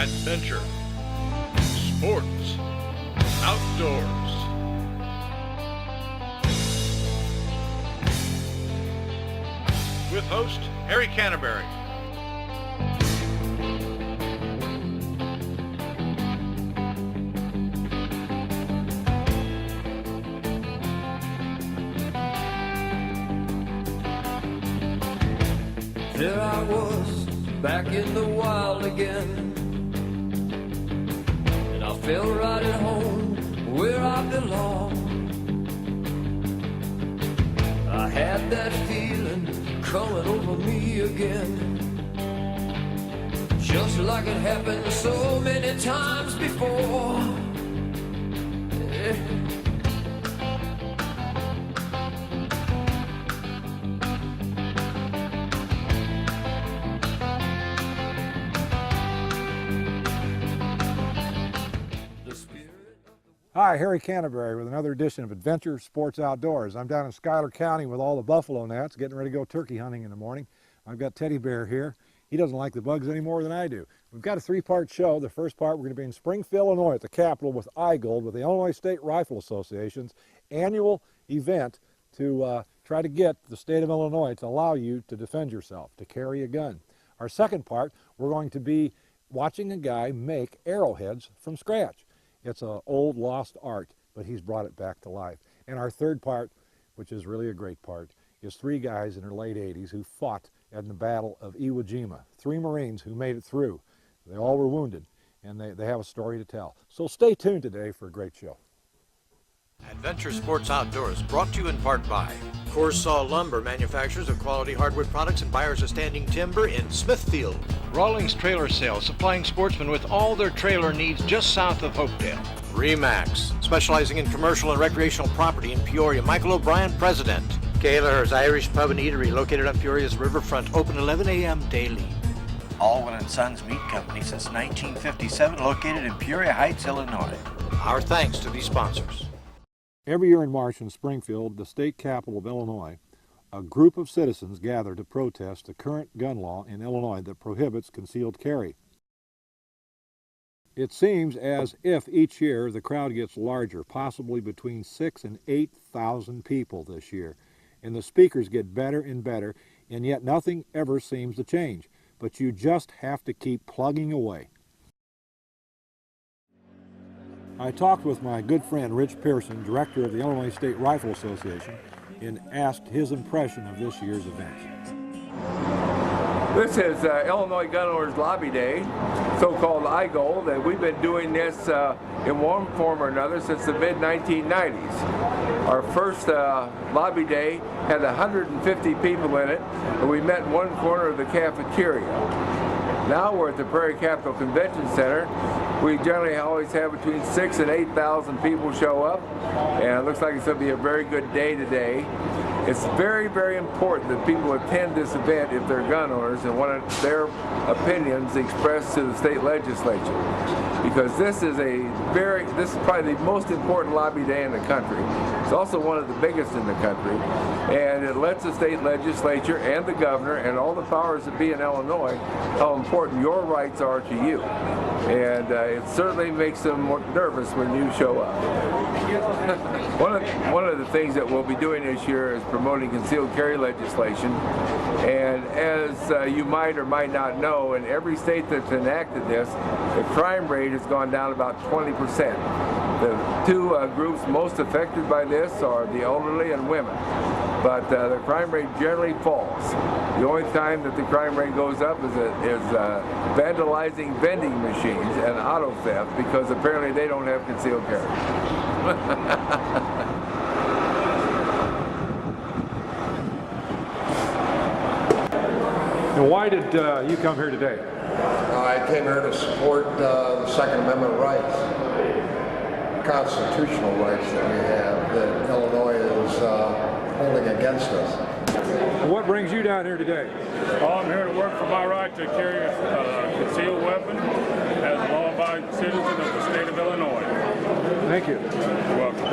adventure, sports, outdoors. With host Harry Canterbury. There I was, back in the wild again, and I felt right at home where I belong. I had that feeling coming over me again, just like it happened so many times before. Yeah. Hi, Harry Canterbury with another edition of Adventure Sports Outdoors. I'm down in Schuyler County with all the buffalo gnats, getting ready to go turkey hunting in the morning. I've got Teddy Bear here. He doesn't like the bugs any more than I do. We've got a three-part show. The first part, we're going to be in Springfield, Illinois at the Capitol with iGold, with the Illinois State Rifle Association's annual event to try to get the state of Illinois to allow you to defend yourself, to carry a gun. Our second part, we're going to be watching a guy make arrowheads from scratch. It's an old lost art, but he's brought it back to life. And our third part, which is really a great part, is three guys in their late 80s who fought in the Battle of Iwo Jima. Three Marines who made it through. They all were wounded, and they have a story to tell. So stay tuned today for a great show. Adventure Sports Outdoors, brought to you in part by Corsaw Lumber, manufacturers of quality hardwood products and buyers of standing timber in Smithfield. Rawlings Trailer Sales, supplying sportsmen with all their trailer needs just south of Hopedale. Remax, specializing in commercial and recreational property in Peoria. Michael O'Brien, President. Kaler's Irish Pub and Eatery, located on Peoria's riverfront, open 11 a.m. daily. Alwyn & Sons Meat Company since 1957, located in Peoria Heights, Illinois. Our thanks to these sponsors. Every year in March in Springfield, the state capital of Illinois, a group of citizens gather to protest the current gun law in Illinois that prohibits concealed carry. It seems as if each year the crowd gets larger, possibly between 6,000 and 8,000 people this year. And the speakers get better and better, and yet nothing ever seems to change. But you just have to keep plugging away. I talked with my good friend Rich Pearson, director of the Illinois State Rifle Association, and asked his impression of this year's event. This is Illinois Gun Owners Lobby Day, so-called iGold, and we've been doing this in one form or another since the mid-1990s. Our first lobby day had 150 people in it, and we met in one corner of the cafeteria. Now we're at the Prairie Capital Convention Center. We generally always have between 6,000 and 8,000 people show up, and it looks like it's going to be a very good day today. It's very, very important that people attend this event if they're gun owners and want their opinions expressed to the state legislature, because this is probably the most important lobby day in the country. It's also one of the biggest in the country, and it lets the state legislature and the governor and all the powers that be in Illinois how important your rights are to you. And it certainly makes them more nervous when you show up. One of the things that we'll be doing this year is promoting concealed carry legislation. And as you might or might not know, in every state that's enacted this, the crime rate has gone down about 20%. The two groups most affected by this are the elderly and women. But the crime rate generally falls. The only time that the crime rate goes up is vandalizing vending machines and auto theft, because apparently they don't have concealed carry. And why did you come here today? I came here to support the Second Amendment rights, constitutional rights that we have, that Illinois is holding against us. What brings you down here today? Well, I'm here to work for my right to carry a concealed weapon as a law-abiding citizen of the state of Illinois. Thank you. You're welcome.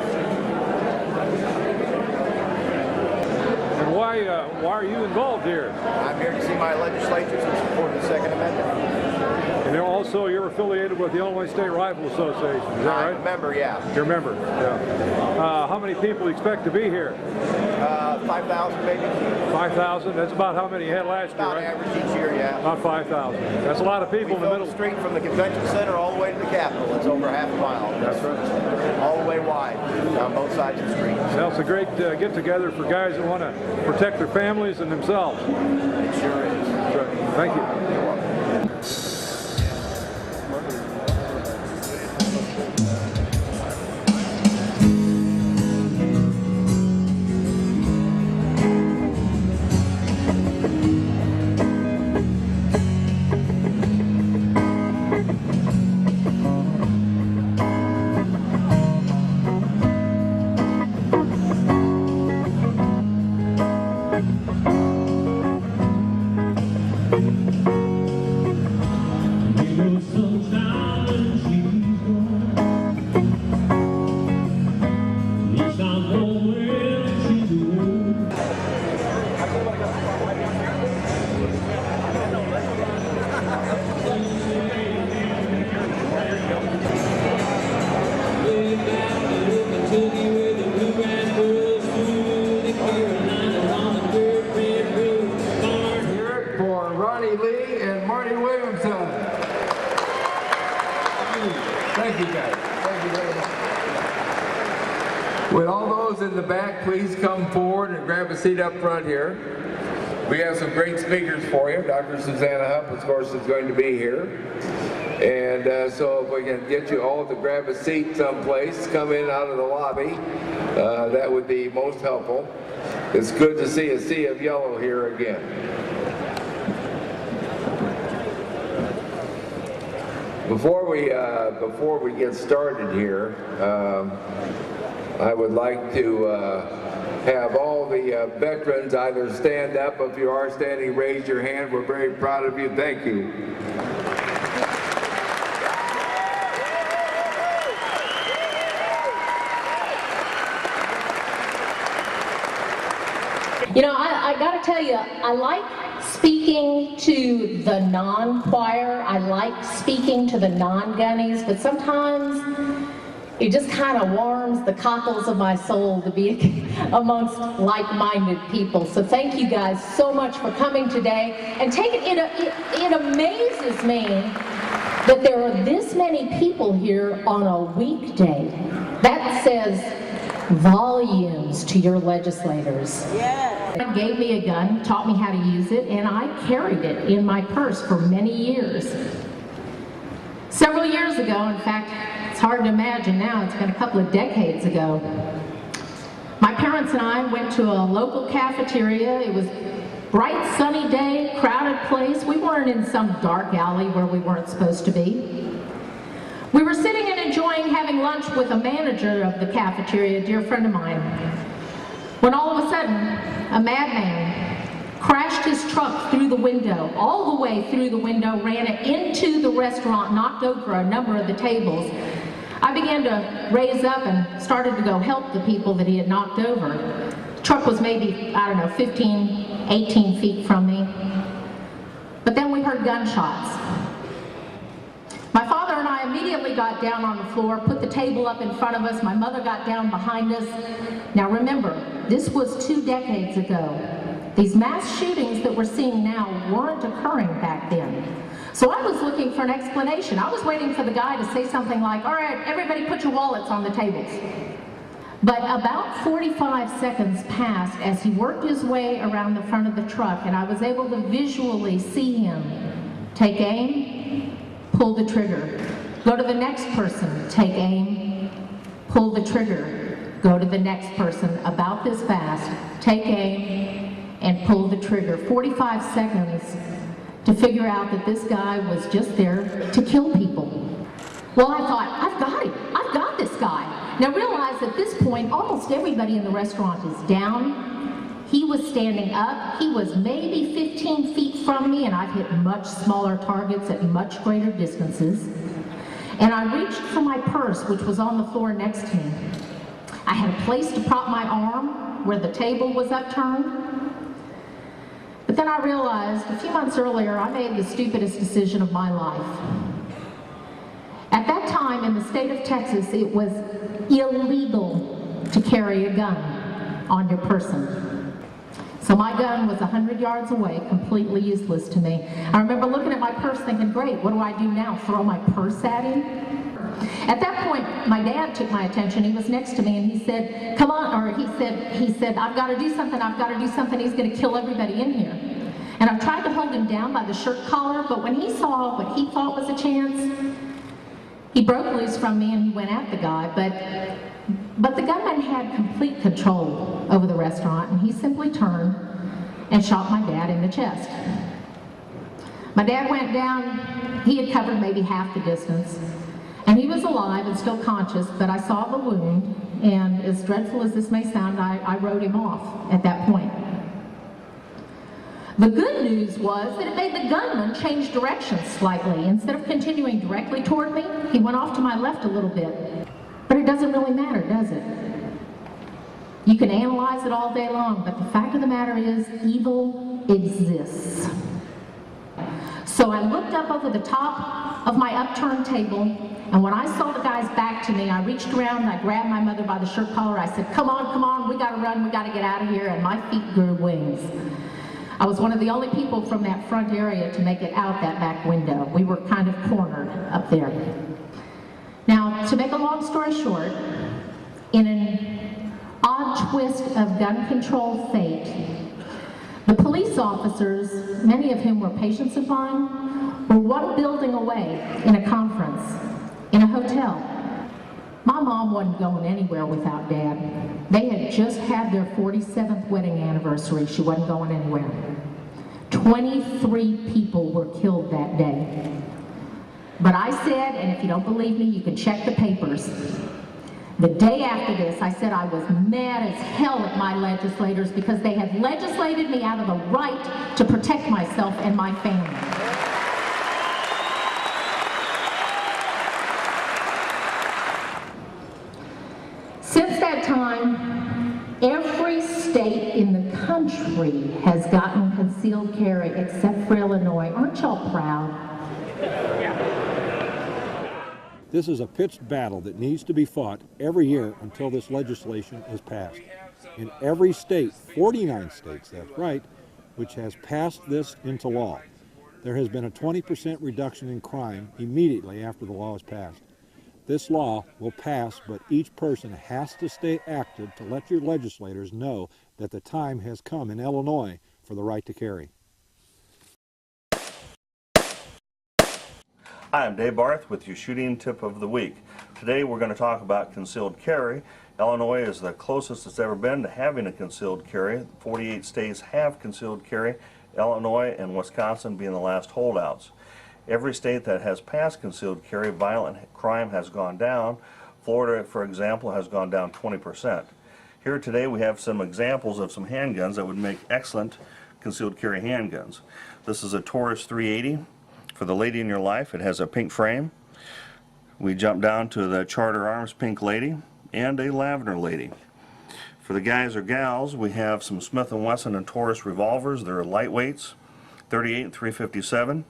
And why are you involved here? I'm here to see my legislatures in support of the Second Amendment. And also, you're affiliated with the Illinois State Rifle Association, is that right? I'm a member, yeah. You're a member, yeah. How many people expect to be here? 5,000 maybe. 5,000? That's about how many you had last year, About right? average each year, yeah. About 5,000. That's a lot of people We in the fill middle. the street from the convention center all the way to the Capitol. It's over half a mile. That's right. All the way wide on both sides of the street. Well, it's a great get-together for guys that want to protect their families and themselves. It sure is. That's right. Thank you. You're welcome. Thank you, guys. Thank you very much. Would all those in the back please come forward and grab a seat up front here? We have some great speakers for you. Dr. Susanna Hupp, of course, is going to be here. And so if we can get you all to grab a seat someplace, come in out of the lobby, that would be most helpful. It's good to see a sea of yellow here again. Before we get started here, I would like to have all the veterans either stand up. If you are standing, raise your hand. We're very proud of you. Thank you. You know, I got to tell you, I like speaking to the non-choir. I like speaking to the non-gunnies, but sometimes it just kind of warms the cockles of my soul to be amongst like-minded people. So thank you guys so much for coming today. And it amazes me that there are this many people here on a weekday. That says volumes to your legislators. Yeah. God gave me a gun, taught me how to use it, and I carried it in my purse for many years. Several years ago, in fact, it's hard to imagine now, it's been a couple of decades ago, my parents and I went to a local cafeteria. It was a bright, sunny day, crowded place. We weren't in some dark alley where we weren't supposed to be. We were sitting and enjoying having lunch with a manager of the cafeteria, a dear friend of mine, when all of a sudden, a madman crashed his truck through the window, all the way through the window, ran it into the restaurant, knocked over a number of the tables. I began to raise up and started to go help the people that he had knocked over. The truck was maybe, I don't know, 15, 18 feet from me. But then we heard gunshots. My father and I immediately got down on the floor, put the table up in front of us. My mother got down behind us. Now remember, this was 2 decades ago. These mass shootings that we're seeing now weren't occurring back then. So I was looking for an explanation. I was waiting for the guy to say something like, all right, everybody put your wallets on the tables. But about 45 seconds passed as he worked his way around the front of the truck, and I was able to visually see him take aim, pull the trigger. Go to the next person, take aim, pull the trigger. Go to the next person, about this fast, take aim, and pull the trigger. 45 seconds to figure out that this guy was just there to kill people. Well, I thought, I've got him. I've got this guy. Now realize at this point, almost everybody in the restaurant is down. He was standing up. He was maybe 15 feet from me, and I've hit much smaller targets at much greater distances. And I reached for my purse, which was on the floor next to me. I had a place to prop my arm where the table was upturned. But then I realized a few months earlier I made the stupidest decision of my life. At that time in the state of Texas, it was illegal to carry a gun on your person. So my gun was 100 yards away, completely useless to me. I remember looking at my purse thinking, great, what do I do now? Throw my purse at him? At that point, my dad took my attention. He was next to me and he said, come on, or he said, I've got to do something, I've got to do something, he's going to kill everybody in here. And I tried to hold him down by the shirt collar, but when he saw what he thought was a chance, he broke loose from me and he went at the guy. But the gunman had complete control over the restaurant, and he simply turned and shot my dad in the chest. My dad went down, he had covered maybe half the distance, and he was alive and still conscious, but I saw the wound, and as dreadful as this may sound, I wrote him off at that point. The good news was that it made the gunman change direction slightly. Instead of continuing directly toward me, he went off to my left a little bit. But it doesn't really matter, does it? You can analyze it all day long, but the fact of the matter is, evil exists. So I looked up over the top of my upturned table, and when I saw the guy's back to me, I reached around and I grabbed my mother by the shirt collar. I said, come on, we gotta run, we gotta get out of here, and my feet grew wings. I was one of the only people from that front area to make it out that back window. We were kind of cornered up there. Now, to make a long story short, in an odd twist of gun control fate, the police officers, many of whom were patients of mine, were one building away in a conference, in a hotel. My mom wasn't going anywhere without Dad. They had just had their 47th wedding anniversary. She wasn't going anywhere. 23 people were killed that day. But I said, and if you don't believe me, you can check the papers. The day after this, I said I was mad as hell at my legislators because they had legislated me out of the right to protect myself and my family. Since that time, every state in the country has gotten concealed carry except for Illinois. Aren't y'all proud? This is a pitched battle that needs to be fought every year until this legislation is passed. In every state, 49 states, that's right, which has passed this into law, there has been a 20% reduction in crime immediately after the law is passed. This law will pass, but each person has to stay active to let your legislators know that the time has come in Illinois for the right to carry. Hi, I'm Dave Barth with your shooting tip of the week. Today we're going to talk about concealed carry. Illinois is the closest it's ever been to having a concealed carry. 48 states have concealed carry, Illinois and Wisconsin being the last holdouts. Every state that has passed concealed carry, violent crime has gone down. Florida, for example, has gone down 20%. Here today we have some examples of some handguns that would make excellent concealed carry handguns. This is a Taurus 380. For the lady in your life, it has a pink frame. We jump down to the Charter Arms Pink Lady and a Lavender Lady. For the guys or gals, we have some Smith & Wesson and Taurus revolvers. They're lightweights, 38 and 357.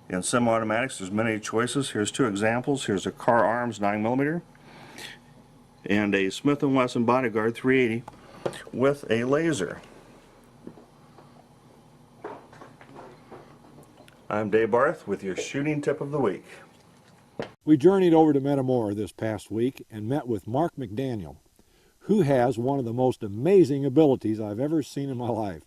In semi-automatics, there's many choices. Here's two examples. Here's a Car Arms 9mm and a Smith & Wesson Bodyguard 380 with a laser. I'm Dave Barth with your shooting tip of the week. We journeyed over to Metamora this past week and met with Mark McDaniel, who has one of the most amazing abilities I've ever seen in my life.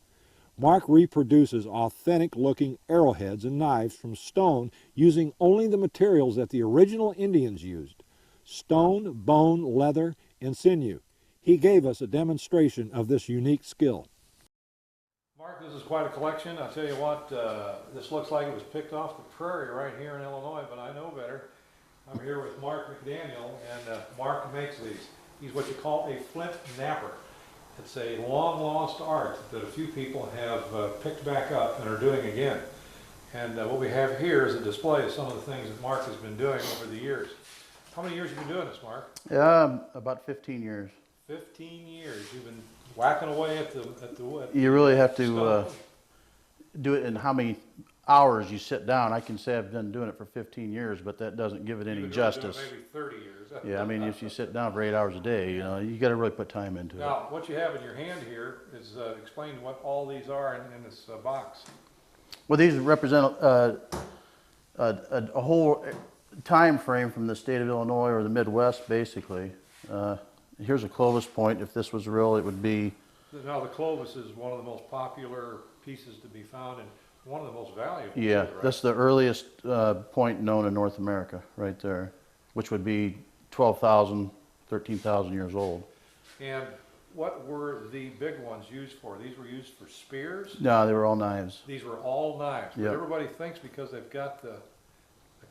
Mark reproduces authentic-looking arrowheads and knives from stone using only the materials that the original Indians used: stone, bone, leather, and sinew. He gave us a demonstration of this unique skill. Mark, this is quite a collection. I'll tell you what, this looks like it was picked off the prairie right here in Illinois, but I know better. I'm here with Mark McDaniel, and Mark makes these. He's what you call a flint napper. It's a long-lost art that a few people have picked back up and are doing again. And what we have here is a display of some of the things that Mark has been doing over the years. How many years have you been doing this, Mark? About 15 years. 15 years. You've been whacking away at the You really have to do it in how many hours you sit down. I can say I've been doing it for 15 years, but that doesn't give it any justice. Maybe 30 years. Yeah, I mean, if you sit down for 8 hours a day, you know, you got to really put time into it. Now, what you have in your hand here is explain what all these are in this box. Well, these represent a whole time frame from the state of Illinois or the Midwest, basically. Here's a Clovis point. If this was real, it would be. Now, the Clovis is one of the most popular pieces to be found and one of the most valuable. Yeah, right? that's the earliest point known in North America, right there, which would be 12,000, 13,000 years old. And what were the big ones used for? These were used for spears? No, they were all knives. These were all knives. But Yep. everybody thinks because they've got the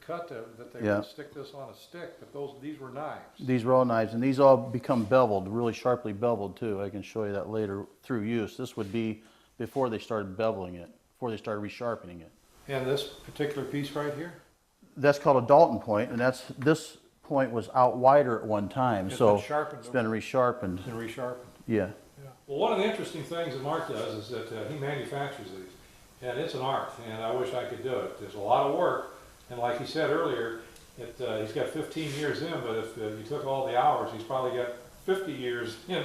cut that they Yeah. would stick this on a stick, but these were knives. These were all knives, and these all become beveled, really sharply beveled too. I can show you that later through use. This would be before they started beveling it, before they started resharpening it. And this particular piece right here? That's called a Dalton point, and this point was out wider at one time, It's so been sharpened it's been resharpened. and resharpened. Yeah. Well, one of the interesting things that Mark does is that he manufactures these, and it's an art, and I wish I could do it. There's a lot of work, and like he said earlier, he's got 15 years in, but if you took all the hours, he's probably got 50 years in,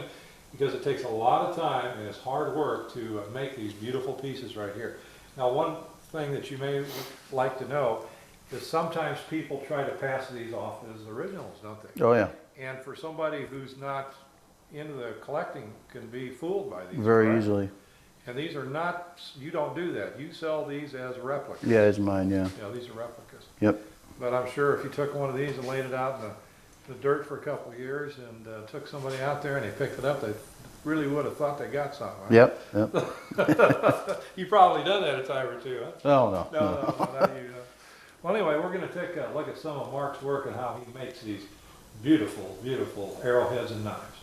because it takes a lot of time and it's hard work to make these beautiful pieces right here. Now, one thing that you may like to know is sometimes people try to pass these off as originals, don't they? Oh, yeah. And for somebody who's not into the collecting can be fooled by these. Very correct? easily. And these are not, you don't do that. You sell these as replicas. Yeah, it's mine, yeah. Yeah, these are replicas. Yep. But I'm sure if you took one of these and laid it out in the dirt for a couple of years and took somebody out there and they picked it up, they really would have thought they got something. Right? Yep, yep. You probably done that a time or two, huh? Oh, no. No, not you. Well, anyway, we're going to take a look at some of Mark's work and how he makes these beautiful, beautiful arrowheads and knives.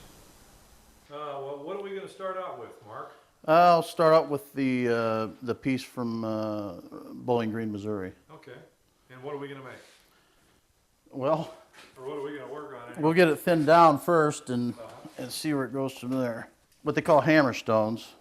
Well, what are we going to start out with, Mark? I'll start out with the piece from Bowling Green, Missouri. Okay. And what are we going to make? Well, Or what are we going to work on anyway? we'll get it thinned down first and see where it goes from there. What they call hammer stones.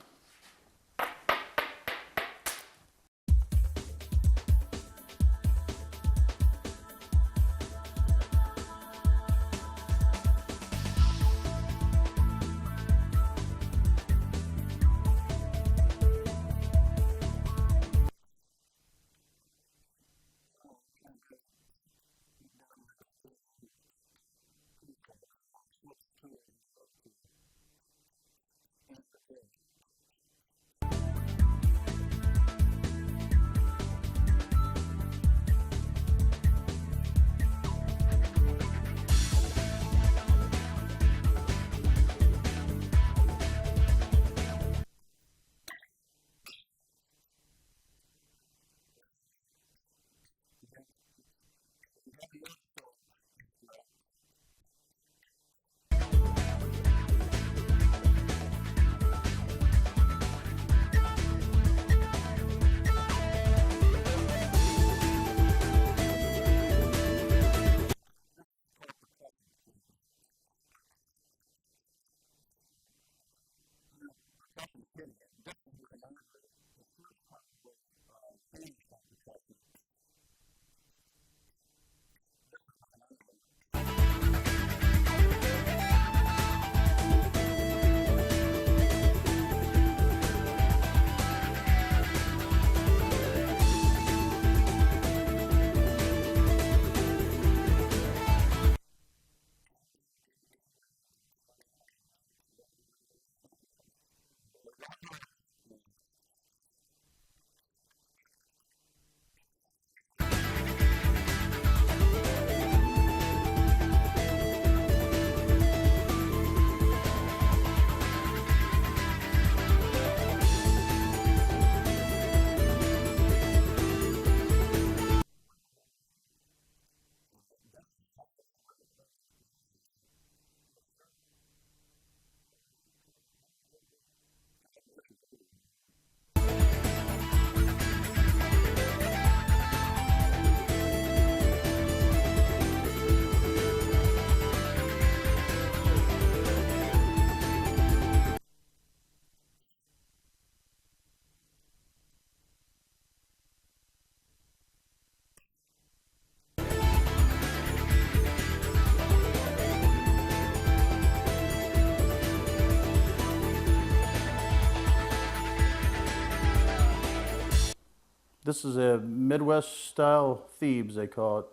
This is a Midwest style Thebes, they call it.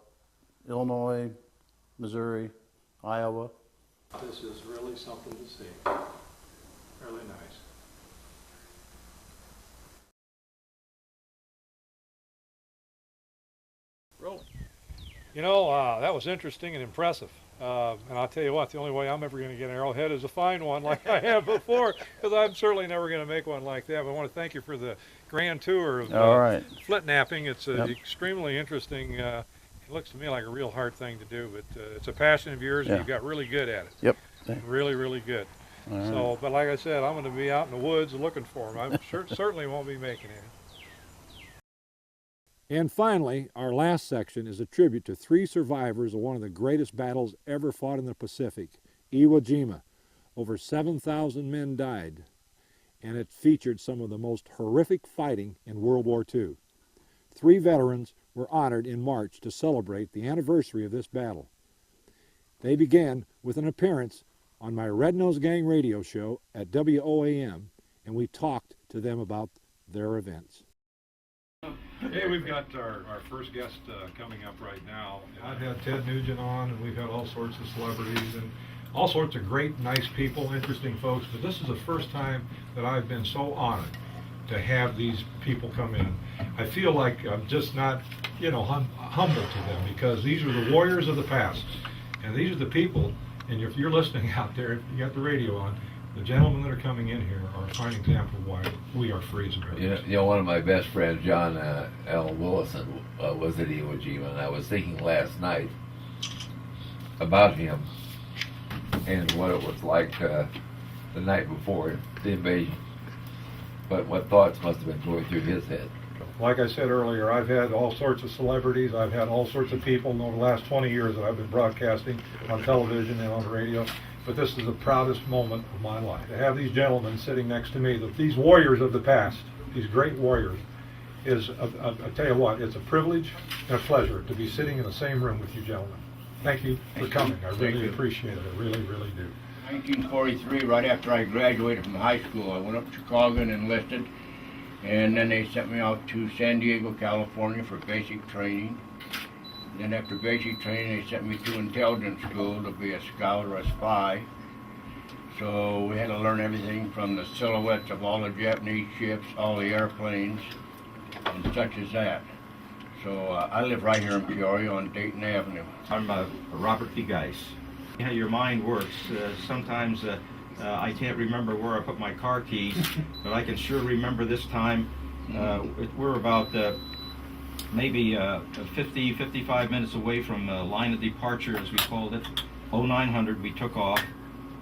Illinois, Missouri, Iowa. This is really something to see. Really nice. Rolling. You know, that was interesting and impressive. And I'll tell you what, the only way I'm ever going to get an Arrowhead is to find one like I have before, because I'm certainly never going to make one like that. But I want to thank you for the grand tour of flit napping. It's extremely interesting. It looks to me like a real hard thing to do, but it's a passion of yours, and you got really good at it. Yep. Really, really good. So, but like I said, I'm going to be out in the woods looking for them. I certainly won't be making any. And finally, our last section is a tribute to 3 survivors of one of the greatest battles ever fought in the Pacific, Iwo Jima. Over 7,000 men died, and it featured some of the most horrific fighting in World War II. 3 veterans were honored in March to celebrate the anniversary of this battle. They began with an appearance on my Red Nose Gang radio show at WOAM, and we talked to them about their events. Hey, we've got our first guest coming up right now. I've had Ted Nugent on, and we've had all sorts of celebrities and all sorts of great, nice people, interesting folks, but this is the first time that I've been so honored to have these people come in. I feel like I'm just not, you know, humble to them, because these are the warriors of the past, and these are the people, and if you're listening out there, if you got the radio on, the gentlemen that are coming in here are a fine example of why we are free as Americans. You know, one of my best friends, John L. Willison, was at Iwo Jima, and I was thinking last night about him and what it was like the night before the invasion. But what thoughts must have been going through his head. Like I said earlier, I've had all sorts of celebrities, I've had all sorts of people in the last 20 years that I've been broadcasting on television and on the radio. But this is the proudest moment of my life. To have these gentlemen sitting next to me, these warriors of the past, these great warriors, is, I tell you what, it's a privilege and a pleasure to be sitting in the same room with you gentlemen. Thank you for coming. I really appreciate it. I really, really do. 1943, right after I graduated from high school, I went up to Chicago and enlisted, and then they sent me out to San Diego, California for basic training. Then after basic training, they sent me to intelligence school to be a scout or a spy. So we had to learn everything from the silhouettes of all the Japanese ships, all the airplanes, and such as that. So I live right here in Peoria on Dayton Avenue. I'm Robert P. Geis. How your mind works. Sometimes I can't remember where I put my car keys, but I can sure remember this time. We're about maybe 55 minutes away from line of departure, as we called it. 0900 we took off,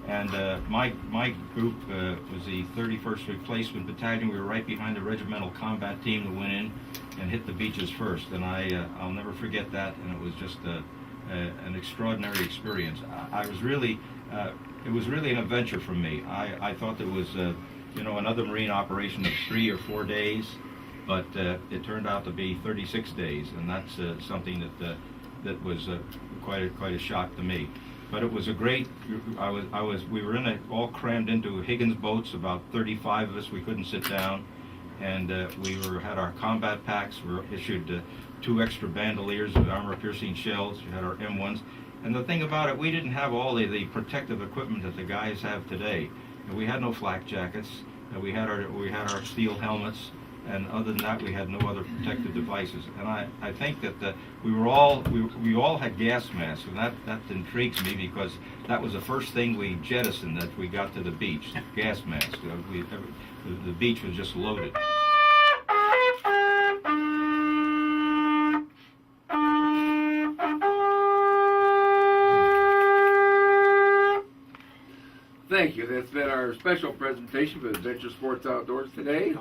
and my group was the 31st Replacement Battalion. We were right behind the regimental combat team that went in and hit the beaches first, and I'll never forget that, and it was just an extraordinary experience. It was really an adventure for me. I thought it was you know, another Marine operation of 3 or 4 days, but it turned out to be 36 days, and that's something that was quite a shock to me. But it was a great. We were all crammed into Higgins boats, about 35 of us. We couldn't sit down, and we had our combat packs. We were issued 2 extra bandoliers with armor-piercing shells. We had our M1s, and the thing about it, we didn't have all the protective equipment that the guys have today. And we had no flak jackets. We had our steel helmets. And other than that, we had no other protective devices. And I think that we all had gas masks, and that intrigues me, because that was the first thing we jettisoned that we got to the beach, gas masks. The beach was just loaded. Thank you. That's been our special presentation for Adventure Sports Outdoors today.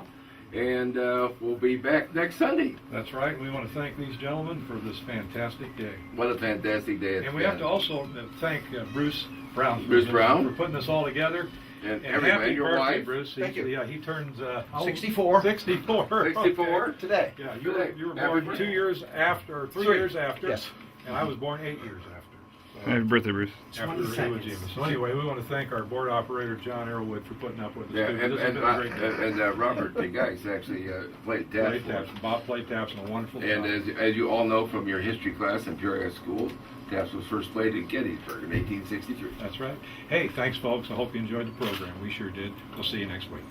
And we'll be back next Sunday. That's right. We want to thank these gentlemen for this fantastic day. What a fantastic day it's And we been. have to also thank Bruce Brown. For putting this all together. And happy your birthday, wife. Bruce. Thank you. Yeah, he turns 64. 64. 64 Okay. today. Yeah, you were Happy born birthday. 2 years after, 3 years after. Yes. And I was born 8 years after. So Happy birthday, Bruce. After Iwo Jima. So anyway, we want to thank our board operator, John Arrowhead, for putting up with us. Yeah, too. This has been a great day. and Robert DeGeis actually played taps. Bob played taps and a wonderful job. And as you all know from your history class in Peoria School, taps was first played in Gettysburg in 1863. That's right. Hey, thanks, folks. I hope you enjoyed the program. We sure did. We'll see you next week.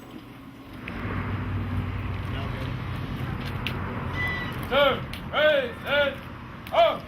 2, 3, set, up!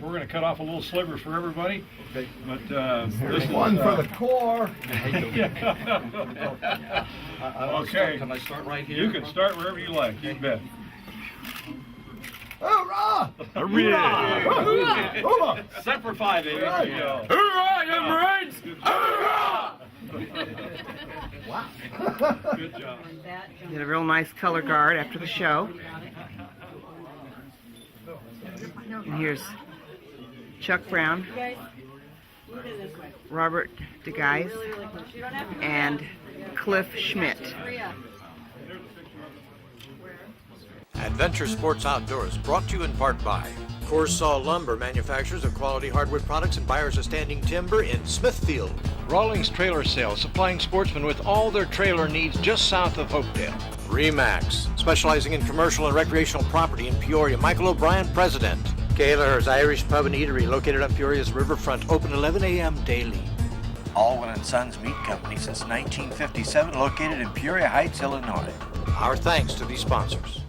We're going to cut off a little sliver for everybody. Okay. But this is one for the core. Okay. Can I start right here? You can start wherever you like. You bet. Hoorah! Hoorah! Hoorah! Semper Fi, baby. There you go. Hoorah, you Marines! Hoorah! Wow. Good job. Did a real nice color guard after the show. And here's Chuck Brown, Robert DeGeis, and Cliff Schmidt. Adventure Sports Outdoors, brought to you in part by Corsaw Lumber, manufacturers of quality hardwood products and buyers of standing timber in Smithfield. Rawlings Trailer Sales, supplying sportsmen with all their trailer needs just south of Hopedale. Remax, specializing in commercial and recreational property in Peoria. Michael O'Brien, president. Gaylor's Irish Pub and Eatery, located on Peoria's riverfront, open 11 a.m. daily. Alwyn & Sons Meat Company since 1957, located in Peoria Heights, Illinois. Our thanks to these sponsors.